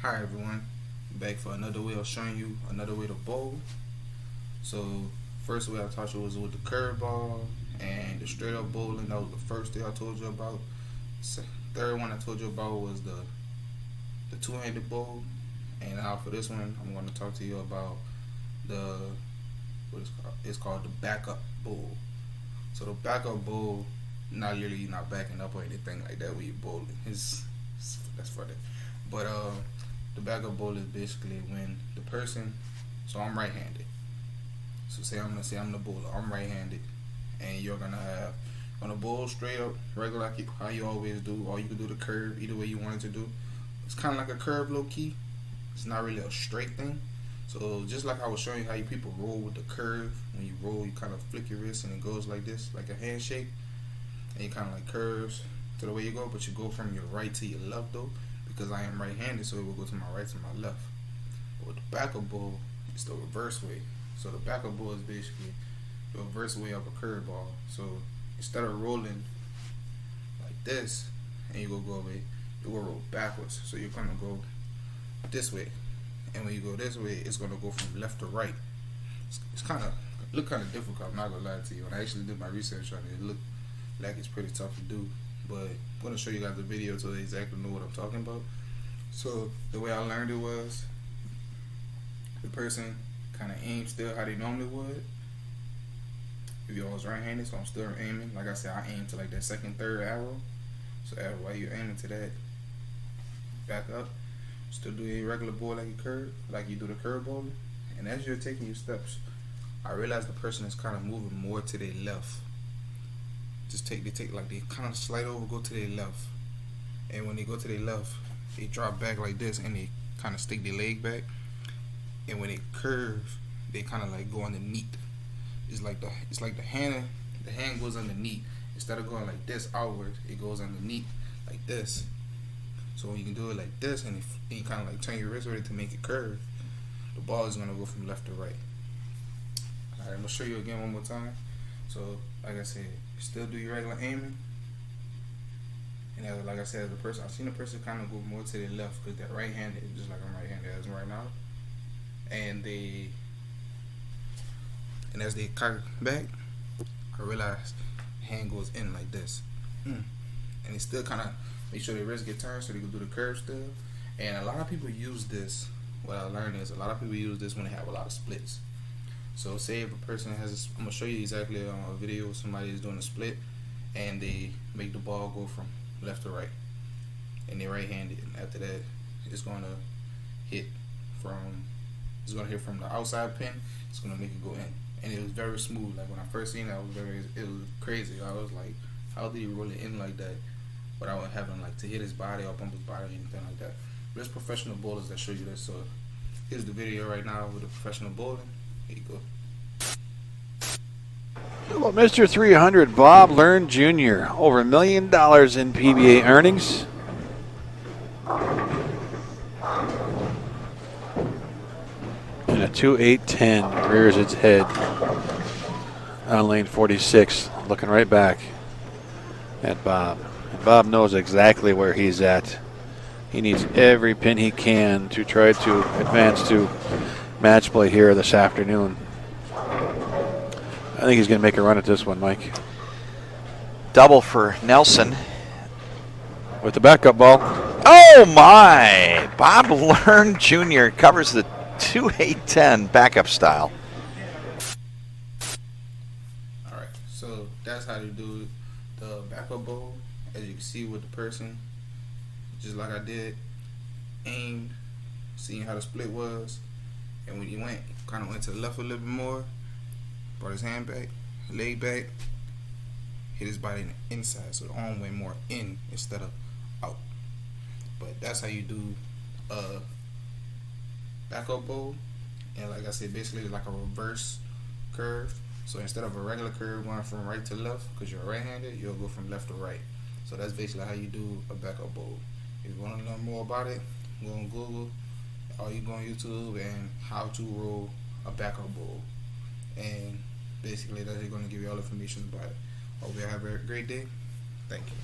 Hi everyone, back for another way of showing you another way to bowl. So first way I taught you was with the curveball and the straight up bowling. That was the first thing I told you about. Third one I told you about was the two-handed bowl. And now for this one, I'm going to talk to you about the it's called the backup bowl. So the backup bowl, not literally you're not backing up or anything like that when you're bowling. That's funny, but the backup bowl is basically when the person. So I'm right-handed. So say I'm the bowler. I'm right-handed, and you're gonna bowl straight up, regular like how you always do, or you can do the curve either way you want it to do. It's kind of like a curve, low key. It's not really a straight thing. So just like I was showing you how you people roll with the curve, when you roll, you kind of flick your wrist and it goes like this, like a handshake, and you kind of like curves to the way you go, but you go from your right to your left though, because I am right-handed, so it will go to my right to my left. But with the backup bowl, it's the reverse way. So the backup bowl is basically the reverse way of a curveball. So instead of rolling like this and you go away, you will roll backwards. So you're gonna go this way, and when you go this way, it's gonna go from left to right. It's kind of difficult. I'm not gonna lie to you. When I actually did my research on it, it looked like it's pretty tough to do. But I'm gonna show you guys the video so they exactly know what I'm talking about. So the way I learned it was the person kind of aims still how they normally would. If you always right-handed, so I'm still aiming. Like I said, I aim to like that second, third arrow. So while you're aiming to that, back up. Still do a regular ball like you do the curve bowling. And as you're taking your steps, I realize the person is kind of moving more to their left. They kind of slide over, go to their left. And when they go to their left, they drop back like this and they kind of stick their leg back. And when they curve, they kind of like go underneath. It's like the hand goes underneath. Instead of going like this outward, it goes underneath like this. So when you can do it like this and you kind of like turn your wrist ready to make it curve, the ball is going to go from left to right. Alright, I'm going to show you again one more time. So like I said, you still do your regular aiming. And like I said, I've seen the person kind of go more to the left because they're right-handed, just like I'm right-handed as right now. And as they cock back, I realize the hand goes in like this. And they still kind of make sure their wrist get turned so they can do the curve still. And a lot of people use this. What I learned is a lot of people use this when they have a lot of splits. So say if a person has I'm going to show you exactly a video where somebody is doing a split and they make the ball go from left to right. And they're right-handed. And after that, it's going to hit from the outside pin. It's going to make it go in. And it was very smooth. Like when I first seen it, it was crazy. I was like, how did he roll it in like that without having like to hit his body or bump his body or anything like that? There's professional bowlers that show you this. So here's the video right now with the professional bowling. Here you go. Hello, Mr. 300, Bob Learn Jr. Over $1 million in PBA earnings. And a 2-8-10 rears its head on lane 46, looking right back at Bob. And Bob knows exactly where he's at. He needs every pin he can to try to advance to match play here this afternoon. I think he's going to make a run at this one, Mike. Double for Nelson. With the backup ball. Oh my! Bob Learn Jr. covers the 2-8-10 backup style. Alright, so that's how you do the backup bowl. As you can see with the person, just like I did, aimed, seeing how the split was, and when he kind of went to the left a little bit more, brought his hand back, leg back, hit his body in the inside, so the arm went more in instead of out. But that's how you do a backup bowl. And like I said, basically it's like a reverse curve. So instead of a regular curve going from right to left, because you're right-handed, you'll go from left to right. So that's basically how you do a backup bowl. If you want to learn more about it, go on Google or you go on YouTube and how to roll a backup bowl. And basically that's going to give you all the information about it. Hope you have a great day. Thank you.